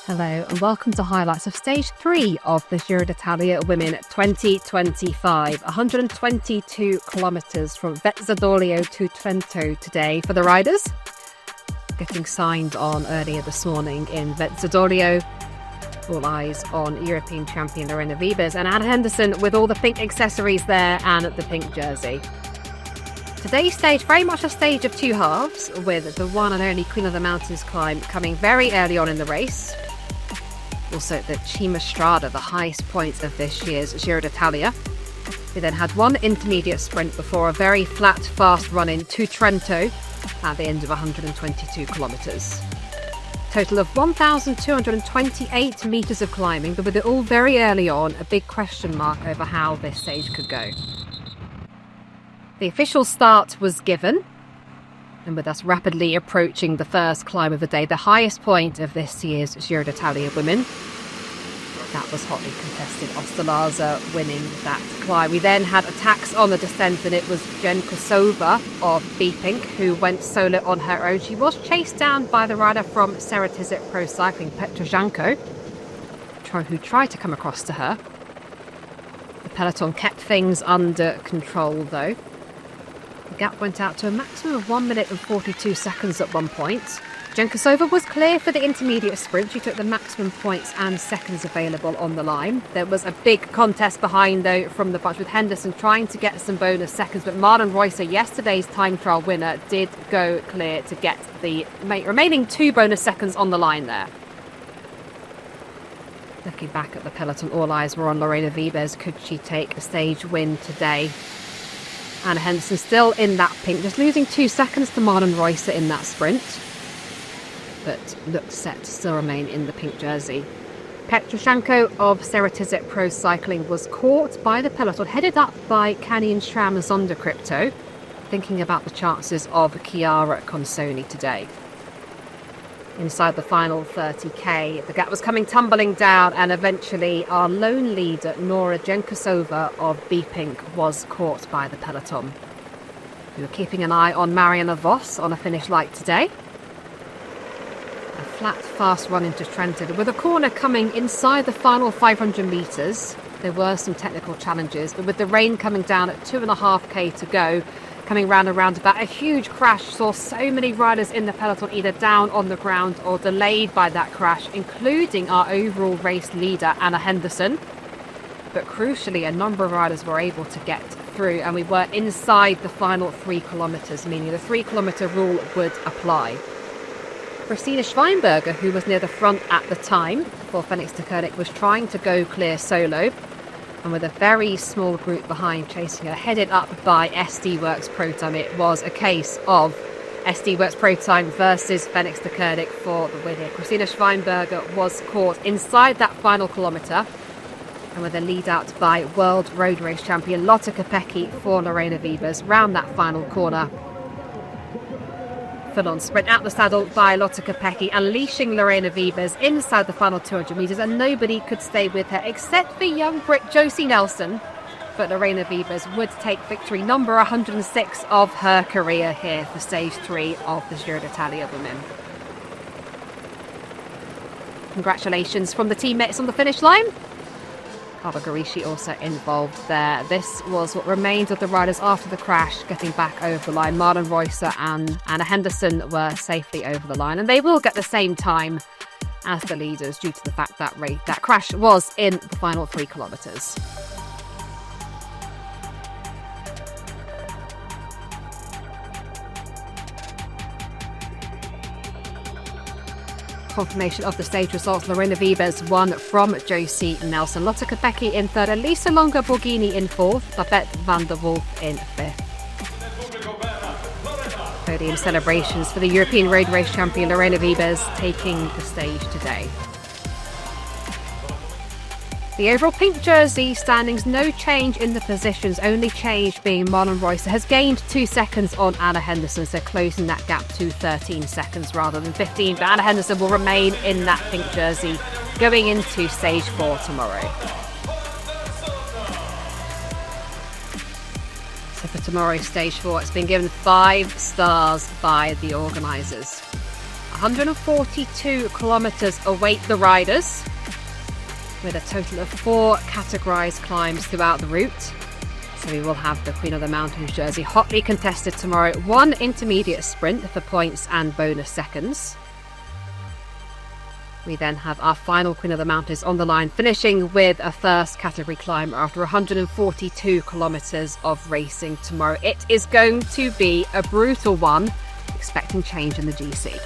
Hello and welcome to highlights of stage 3 of the Giro D'Italia Women 2025. 122 kilometres from Vuelta to Trento today for the riders. Getting signed on earlier this morning in Vuelta. All eyes on European champion Lorena Wiebes and Anna Henderson with all the pink accessories there and the pink jersey. Today's stage, very much a stage of two halves, with the one and only Queen of the Mountains climb coming very early on in the race. Also the Cima Strada, the highest point of this year's Giro D'Italia. We then had one intermediate sprint before a very flat, fast run-in to Trento at the end of 122 kilometres. Total of 1,228 metres of climbing, but with it all very early on, a big question mark over how this stage could go. The official start was given, and with us rapidly approaching the first climb of the day, the highest point of this year's Giro D'Italia Women. That was hotly contested, Ostalaza winning that climb. We then had attacks on the descent, and it was Jen Kosova of B-Pink who went solo on her own. She was chased down by the rider from Ceratizit Pro Cycling, Petroshenko, who tried to come across to her. The peloton kept things under control though. The gap went out to a maximum of 1 minute and 42 seconds at one point. Jen Kosova was clear for the intermediate sprint. She took the maximum points and seconds available on the line. There was a big contest behind though from the bunch, with Henderson trying to get some bonus seconds, but Marlon Reusser, yesterday's time trial winner, did go clear to get the remaining 2 bonus seconds on the line there. Looking back at the peloton, all eyes were on Lorena Wiebes. Could she take a stage win today? Anna Henderson still in that pink, just losing 2 seconds to Marlon Reusser in that sprint, but looked set to still remain in the pink jersey. Petroshenko of Ceratizit Pro Cycling was caught by the peloton, headed up by Canyon Schramm Sondercrypto, thinking about the chances of Chiara Consoni today. Inside the final 30k, the gap was coming tumbling down, and eventually our lone leader, Nora Jenkosova of B-Pink, was caught by the peloton. We were keeping an eye on Marianne Vos on a finish like today. A flat, fast run into Trento, with a corner coming inside the final 500 metres. There were some technical challenges, but with the rain coming down at 2.5k to go, coming round and round about, a huge crash saw so many riders in the peloton either down on the ground or delayed by that crash, including our overall race leader, Anna Henderson. But crucially, a number of riders were able to get through, and we were inside the final 3 kilometres, meaning the 3 kilometre rule would apply. Christina Schweinberger, who was near the front at the time before Felix de Koenig, was trying to go clear solo, and with a very small group behind chasing her, headed up by SD Worx Pro Time. It was a case of SD Worx Pro Time versus Felix de Koenig for the win here. Christina Schweinberger was caught inside that final kilometre, and with a lead out by World Road Race champion Lotte Kopecky for Lorena Wiebes round that final corner. Full-on sprint out the saddle by Lotte Kopecky, unleashing Lorena Wiebes inside the final 200 metres, and nobody could stay with her except for young Brit Josie Nelson. But Lorena Wiebes would take victory number 106 of her career here for stage 3 of the Giro D'Italia Women. Congratulations from the teammates on the finish line. Carla Garici also involved there. This was what remained of the riders after the crash getting back over the line. Marlon Reusser and Anna Henderson were safely over the line, and they will get the same time as the leaders due to the fact that that crash was in the final 3 kilometres. Confirmation of the stage results: Lorena Wiebes won from Josie Nelson, Lotte Kopecky in third, Elisa Longa Borghini in fourth, Babette van der Wolf in fifth. Podium celebrations for the European road race champion Lorena Wiebes taking the stage today. The overall pink jersey standings, no change in the positions, only change being Marlon Reusser has gained 2 seconds on Anna Henderson, so closing that gap to 13 seconds rather than 15. But Anna Henderson will remain in that pink jersey going into stage 4 tomorrow. So for tomorrow's stage 4, it's been given 5 stars by the organisers. 142 kilometers await the riders, with a total of 4 categorized climbs throughout the route. So we will have the Queen of the Mountains jersey hotly contested tomorrow. 1 intermediate sprint for points and bonus seconds. We then have our final Queen of the Mountains on the line, finishing with a first category climb after 142 kilometres of racing tomorrow. It is going to be a brutal one, expecting change in the GC.